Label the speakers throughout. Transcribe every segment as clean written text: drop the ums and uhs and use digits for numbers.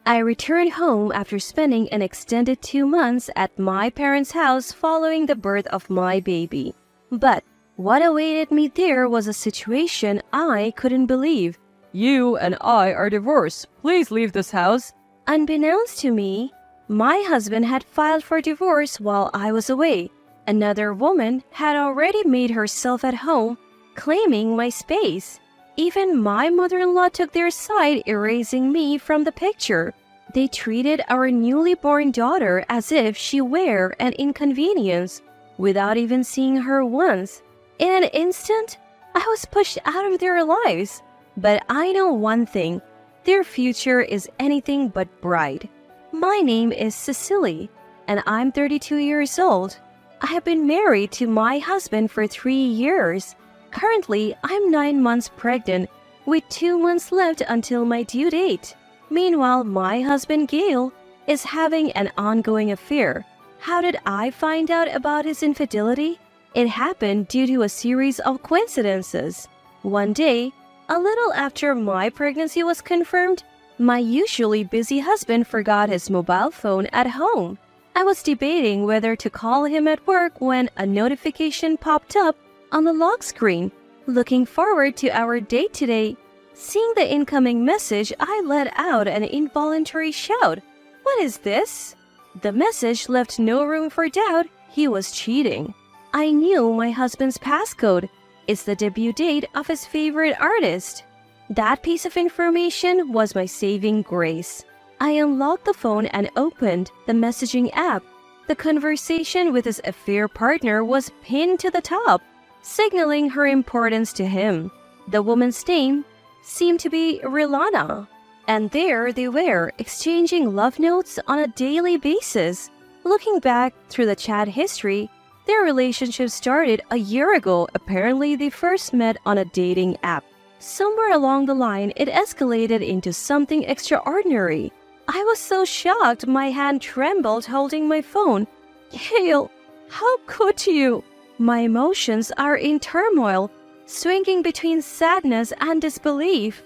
Speaker 1: I returned home after spending an extended 2 months at my parents' house following the birth of my baby. But what awaited me there was a situation I couldn't believe.
Speaker 2: You and I are divorced. Please leave this house.
Speaker 1: Unbeknownst to me, my husband had filed for divorce while I was away. Another woman had already made herself at home, claiming my space. Even my mother-in-law took their side, erasing me from the picture. They treated our newly born daughter as if she were an inconvenience, without even seeing her once. In an instant, I was pushed out of their lives. But I know one thing, their future is anything but bright. My name is Cecily, and I'm 32 years old. I have been married to my husband for 3 years. Currently, I'm 9 months pregnant, with 2 months left until my due date. Meanwhile, my husband Gail is having an ongoing affair. How did I find out about his infidelity? It happened due to a series of coincidences. One day, a little after my pregnancy was confirmed, my usually busy husband forgot his mobile phone at home. I was debating whether to call him at work when a notification popped up on the lock screen. Looking forward to our date today, seeing the incoming message, I let out an involuntary shout. What is this? The message left no room for doubt. He was cheating. I knew my husband's passcode. It's the debut date of his favorite artist. That piece of information was my saving grace. I unlocked the phone and opened the messaging app. The conversation with his affair partner was pinned to the top, signaling her importance to him. The woman's name seemed to be Rilana, and there they were, exchanging love notes on a daily basis. Looking back through the chat history, their relationship started a year ago. Apparently, they first met on a dating app. Somewhere along the line, it escalated into something extraordinary. I was so shocked, my hand trembled holding my phone. Gail, how could you? My emotions are in turmoil, swinging between sadness and disbelief.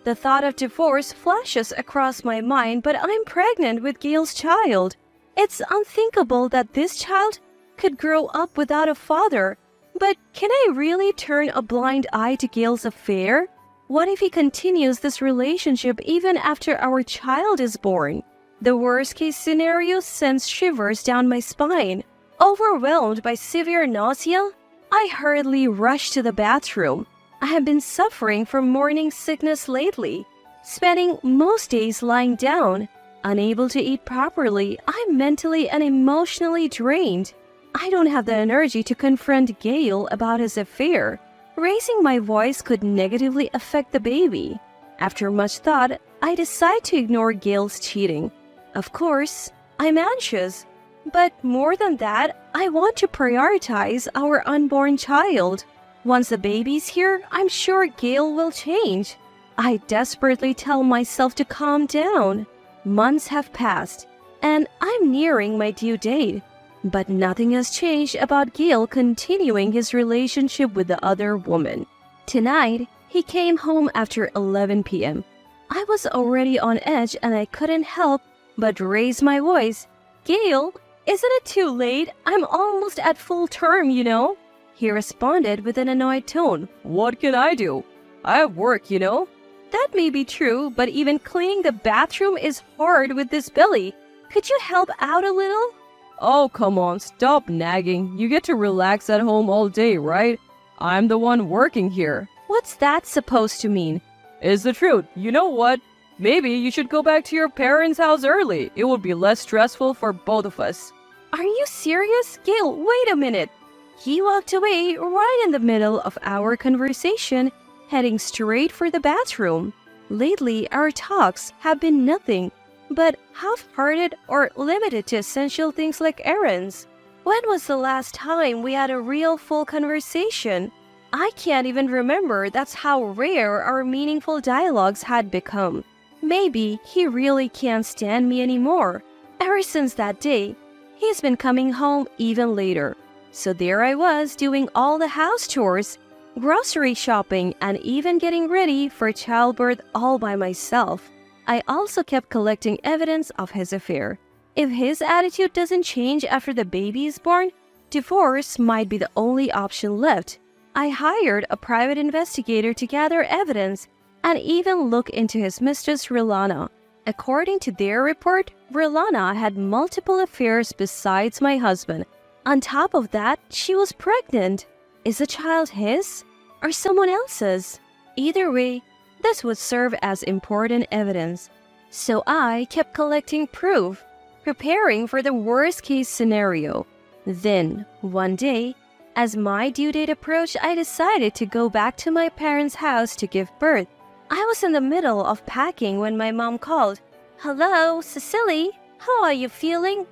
Speaker 1: The thought of divorce flashes across my mind, but I'm pregnant with Gail's child. It's unthinkable that this child could grow up without a father. But can I really turn a blind eye to Gail's affair? What if he continues this relationship even after our child is born? The worst-case scenario sends shivers down my spine. Overwhelmed by severe nausea, I hurriedly rushed to the bathroom. I have been suffering from morning sickness lately, spending most days lying down. Unable to eat properly, I'm mentally and emotionally drained. I don't have the energy to confront Gail about his affair. Raising my voice could negatively affect the baby. After much thought, I decide to ignore Gail's cheating. Of course, I'm anxious. But more than that, I want to prioritize our unborn child. Once the baby's here, I'm sure Gail will change. I desperately tell myself to calm down. Months have passed, and I'm nearing my due date. But nothing has changed about Gail continuing his relationship with the other woman. Tonight, he came home after 11 p.m. I was already on edge and I couldn't help but raise my voice. Gail, isn't it too late? I'm almost at full term, you know. He responded with an annoyed tone.
Speaker 2: What can I do? I have work, you know.
Speaker 1: That may be true, but even cleaning the bathroom is hard with this belly. Could you help out a little?
Speaker 2: Oh, come on, stop nagging. You get to relax at home all day, right? I'm the one working here.
Speaker 1: What's that supposed to mean?
Speaker 2: It's the truth. You know what? Maybe you should go back to your parents' house early. It would be less stressful for both of us.
Speaker 1: Are you serious? Gail, wait a minute. He walked away right in the middle of our conversation, heading straight for the bathroom. Lately, our talks have been nothing but half-hearted or limited to essential things like errands. When was the last time we had a real full conversation? I can't even remember. That's how rare our meaningful dialogues had become. Maybe he really can't stand me anymore. Ever since that day, he's been coming home even later. So there I was doing all the house chores, grocery shopping, and even getting ready for childbirth all by myself. I also kept collecting evidence of his affair. If his attitude doesn't change after the baby is born, divorce might be the only option left. I hired a private investigator to gather evidence and even look into his mistress Rilana. According to their report, Rilana had multiple affairs besides my husband. On top of that, she was pregnant. Is the child his or someone else's? Either way, this would serve as important evidence. So I kept collecting proof, preparing for the worst case scenario. Then, one day, as my due date approached, I decided to go back to my parents' house to give birth. I was in the middle of packing when my mom called. "Hello, Cecily? How are you feeling?"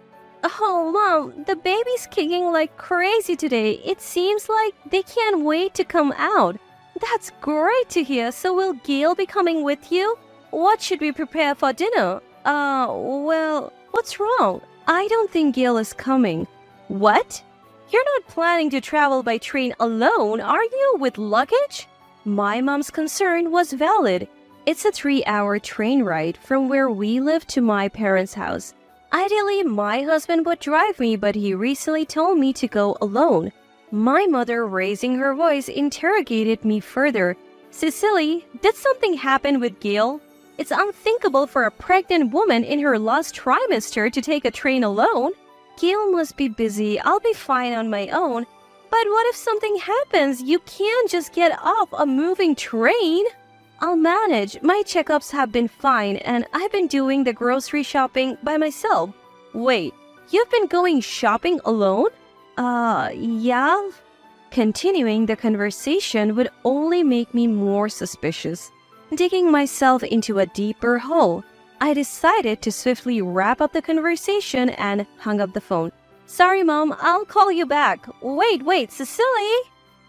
Speaker 1: "Oh, Mom, the baby's kicking like crazy today. It seems like they can't wait to come out." "That's great to hear. So will Gail be coming with you? What should we prepare for dinner?" Well, what's wrong?" "I don't think Gail is coming." "What? You're not planning to travel by train alone, are you, with luggage?" My mom's concern was valid. It's a 3-hour train ride from where we live to my parents' house. Ideally, my husband would drive me, but he recently told me to go alone. My mother, raising her voice, interrogated me further. "Cecily, did something happen with Gail? It's unthinkable for a pregnant woman in her last trimester to take a train alone." "Gail must be busy. I'll be fine on my own." "But what if something happens? You can't just get off a moving train." "I'll manage. My checkups have been fine, and I've been doing the grocery shopping by myself." "Wait, you've been going shopping alone?" Yeah." Continuing the conversation would only make me more suspicious. Digging myself into a deeper hole, I decided to swiftly wrap up the conversation and hung up the phone. "Sorry, Mom, I'll call you back." Wait, Cecily!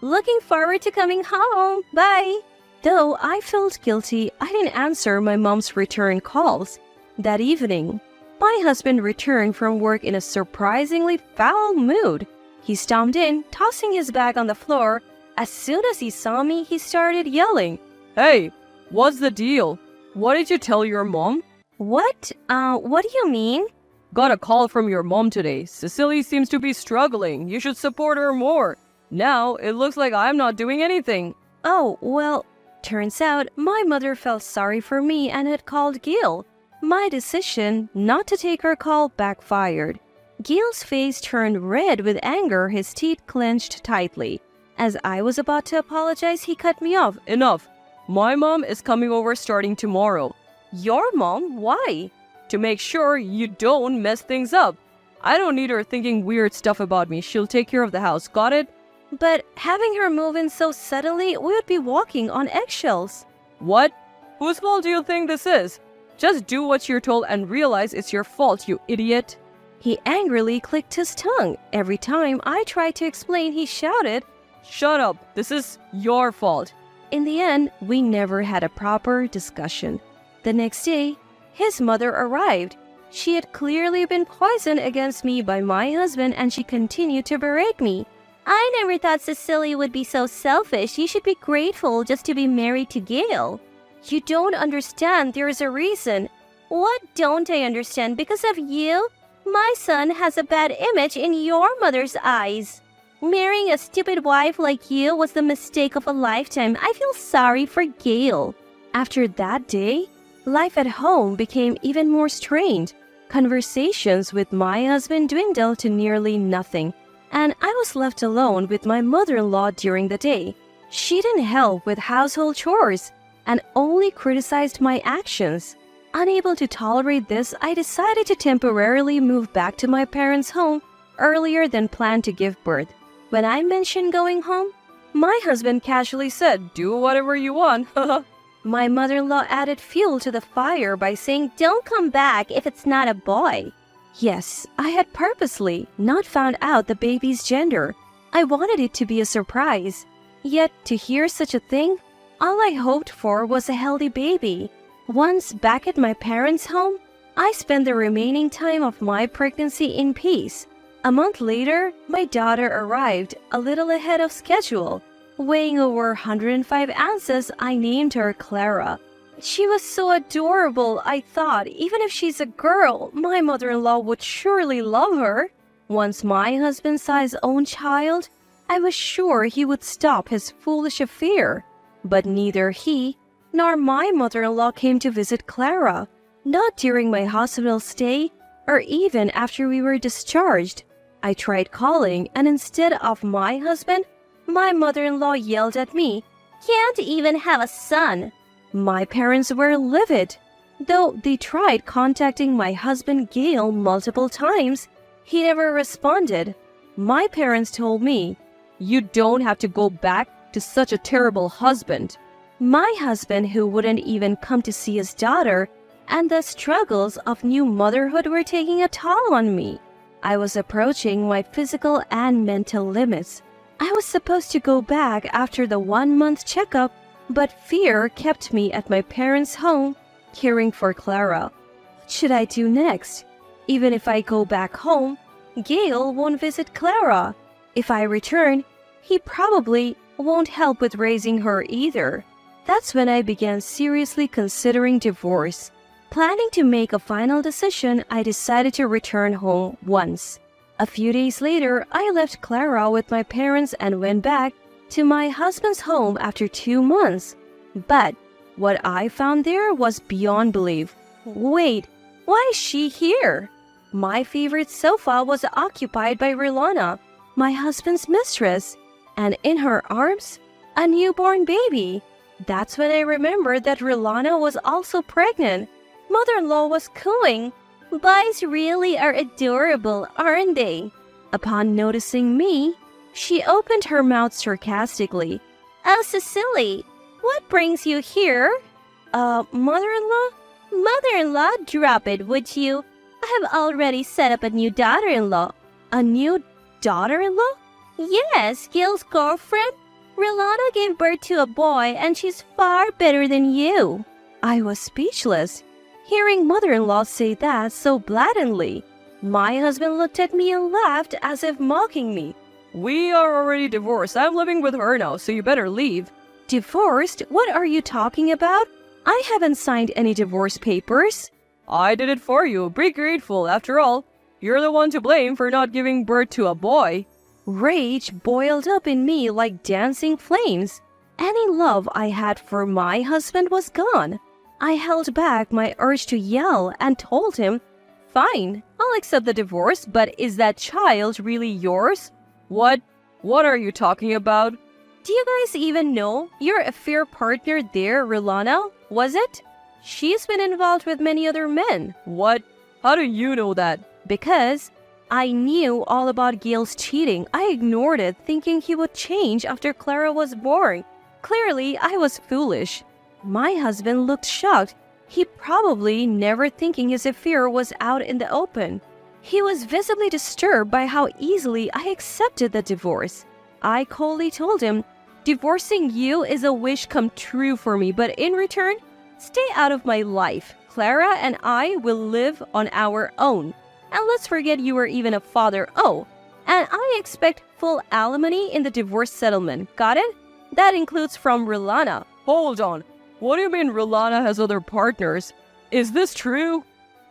Speaker 1: "Looking forward to coming home. Bye." Though I felt guilty, I didn't answer my mom's return calls. That evening, my husband returned from work in a surprisingly foul mood. He stomped in, tossing his bag on the floor. As soon as he saw me, he started yelling.
Speaker 2: "Hey, what's the deal? What did you tell your mom?"
Speaker 1: What do you mean?"
Speaker 2: "Got a call from your mom today. Cecily seems to be struggling. You should support her more. Now, it looks like I'm not doing anything."
Speaker 1: "Oh, well, turns out my mother felt sorry for me and had called Gail. My decision not to take her call backfired." Gail's face turned red with anger, his teeth clenched tightly. As I was about to apologize, he cut me off.
Speaker 2: "Enough. My mom is coming over starting tomorrow."
Speaker 1: "Your mom? Why?"
Speaker 2: "To make sure you don't mess things up. I don't need her thinking weird stuff about me. She'll take care of the house. Got it?"
Speaker 1: "But having her move in so suddenly, we would be walking on eggshells."
Speaker 2: "What? Whose fault do you think this is? Just do what you're told and realize it's your fault, you idiot."
Speaker 1: He angrily clicked his tongue. Every time I tried to explain, he shouted,
Speaker 2: "Shut up. This is your fault."
Speaker 1: In the end, we never had a proper discussion. The next day, his mother arrived. She had clearly been poisoned against me by my husband, and she continued to berate me. "I never thought Cecily would be so selfish. You should be grateful just to be married to Gail." "You don't understand. There is a reason." "What don't I understand? Because of you? My son has a bad image in your mother's eyes. Marrying a stupid wife like you was the mistake of a lifetime. I feel sorry for Gail." After that day, life at home became even more strained. Conversations with my husband dwindled to nearly nothing, and I was left alone with my mother-in-law during the day. She didn't help with household chores and only criticized my actions. Unable to tolerate this, I decided to temporarily move back to my parents' home earlier than planned to give birth. When I mentioned going home, my husband casually said,
Speaker 2: "Do whatever you want."
Speaker 1: My mother-in-law added fuel to the fire by saying, "Don't come back if it's not a boy." Yes, I had purposely not found out the baby's gender. I wanted it to be a surprise. Yet, to hear such a thing, all I hoped for was a healthy baby. Once back at my parents' home, I spent the remaining time of my pregnancy in peace. A month later, my daughter arrived a little ahead of schedule. Weighing over 105 ounces, I named her Clara. She was so adorable, I thought. Even if she's a girl, my mother-in-law would surely love her. Once my husband saw his own child, I was sure he would stop his foolish affair. But neither he nor my mother-in-law came to visit Clara, not during my hospital stay or even after we were discharged. I tried calling, and instead of my husband, my mother-in-law yelled at me, "Can't even have a son." My parents were livid. Though they tried contacting my husband Gail multiple times, he never responded. My parents told me,
Speaker 2: "You don't have to go back to such a terrible husband."
Speaker 1: my husband, who wouldn't even come to see his daughter, and the struggles of new motherhood were taking a toll on me. I was approaching my physical and mental limits. I was supposed to go back after the 1-month checkup, but fear kept me at my parents' home, caring for Clara. What should I do next? Even if I go back home, Gail won't visit Clara. If I return, he probably won't help with raising her either. That's when I began seriously considering divorce. Planning to make a final decision, I decided to return home once. A few days later, I left Clara with my parents and went back to my husband's home after 2 months. But what I found there was beyond belief. Wait, why is she here? My favorite sofa was occupied by Rilana, my husband's mistress, and in her arms, a newborn baby. That's when I remembered that Rilana was also pregnant. Mother-in-law was cooing. Boys really are adorable, aren't they? Upon noticing me, she opened her mouth sarcastically. "Oh, Cecily, what brings you here?" Mother-in-law? Mother-in-law, drop it, would you? I have already set up a new daughter-in-law. A new daughter-in-law? Yes, Gil's girlfriend. Rilana gave birth to a boy, and she's far better than you. I was speechless, hearing mother-in-law say that so blatantly. My husband looked at me and laughed as if mocking me.
Speaker 2: "We are already divorced. I'm living with her now, so you better leave."
Speaker 1: Divorced? What are you talking about? I haven't signed any divorce papers.
Speaker 2: "I did it for you. Be grateful. After all, you're the one to blame for not giving birth to a boy."
Speaker 1: Rage boiled up in me like dancing flames. Any love I had for my husband was gone. I held back my urge to yell and told him, "Fine, I'll accept the divorce, but is that child really yours?"
Speaker 2: What? What are you talking about?"
Speaker 1: Do you guys even know your affair partner there, Rilana? Was it? She's been involved with many other men.
Speaker 2: "What? How do you know that?"
Speaker 1: Because I knew all about Gail's cheating. I ignored it, thinking he would change after Clara was born. Clearly, I was foolish. My husband looked shocked. He probably never thinking his affair was out in the open. He was visibly disturbed by how easily I accepted the divorce. I coldly told him, "Divorcing you is a wish come true for me, but in return, stay out of my life. Clara and I will live on our own. And let's forget you were even a father. Oh, and I expect full alimony in the divorce settlement. Got it? That includes from Rilana."
Speaker 2: "Hold on. What do you mean Rilana has other partners? Is this true?"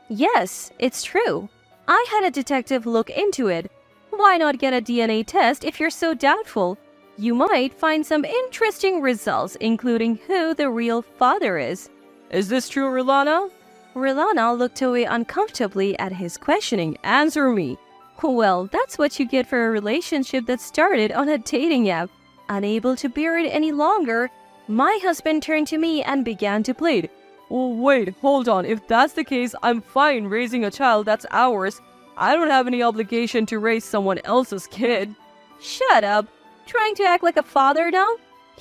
Speaker 1: "Yes, it's true. I had a detective look into it. Why not get a DNA test if you're so doubtful? You might find some interesting results, including who the real father is."
Speaker 2: "Is this true, Rilana?"
Speaker 1: Rilana looked away uncomfortably at his questioning. "Answer me." Well, that's what you get for a relationship that started on a dating app. Unable to bear it any longer, my husband turned to me and began to plead.
Speaker 2: "Oh, wait, hold on. If that's the case, I'm fine raising a child that's ours. I don't have any obligation to raise someone else's kid."
Speaker 1: "Shut up. Trying to act like a father now?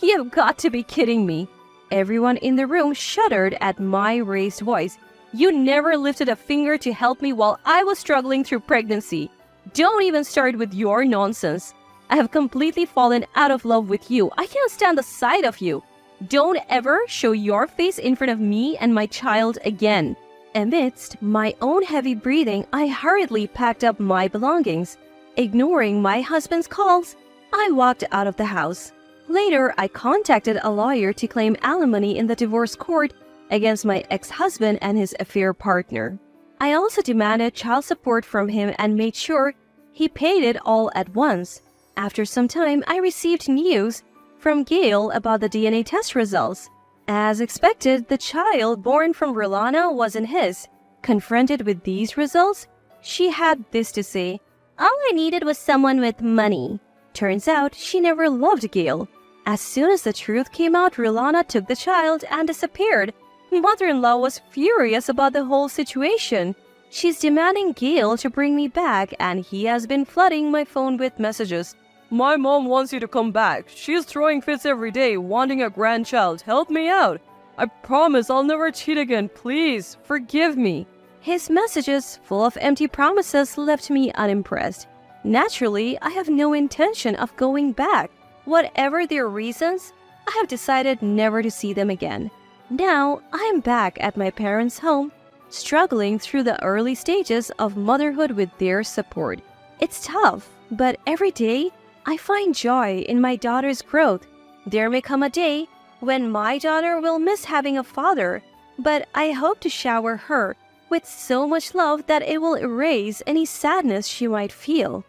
Speaker 1: You've got to be kidding me." Everyone in the room shuddered at my raised voice. "You never lifted a finger to help me while I was struggling through pregnancy. Don't even start with your nonsense. I have completely fallen out of love with you. I can't stand the sight of you. Don't ever show your face in front of me and my child again." Amidst my own heavy breathing, I hurriedly packed up my belongings. Ignoring my husband's calls, I walked out of the house. Later, I contacted a lawyer to claim alimony in the divorce court against my ex-husband and his affair partner. I also demanded child support from him and made sure he paid it all at once. After some time, I received news from Gail about the DNA test results. As expected, the child born from Rolana wasn't his. Confronted with these results, she had this to say: "All I needed was someone with money." Turns out, she never loved Gail. As soon as the truth came out, Rolana took the child and disappeared. Mother-in-law was furious about the whole situation. She's demanding Gail to bring me back, and he has been flooding my phone with messages.
Speaker 2: My mom wants you to come back. She's throwing fits every day, wanting a grandchild. Help me out. I promise I'll never cheat again. Please, forgive me.
Speaker 1: His messages, full of empty promises, left me unimpressed. Naturally, I have no intention of going back. Whatever their reasons, I have decided never to see them again. Now, I am back at my parents' home, struggling through the early stages of motherhood with their support. It's tough, but every day, I find joy in my daughter's growth. There may come a day when my daughter will miss having a father, but I hope to shower her with so much love that it will erase any sadness she might feel.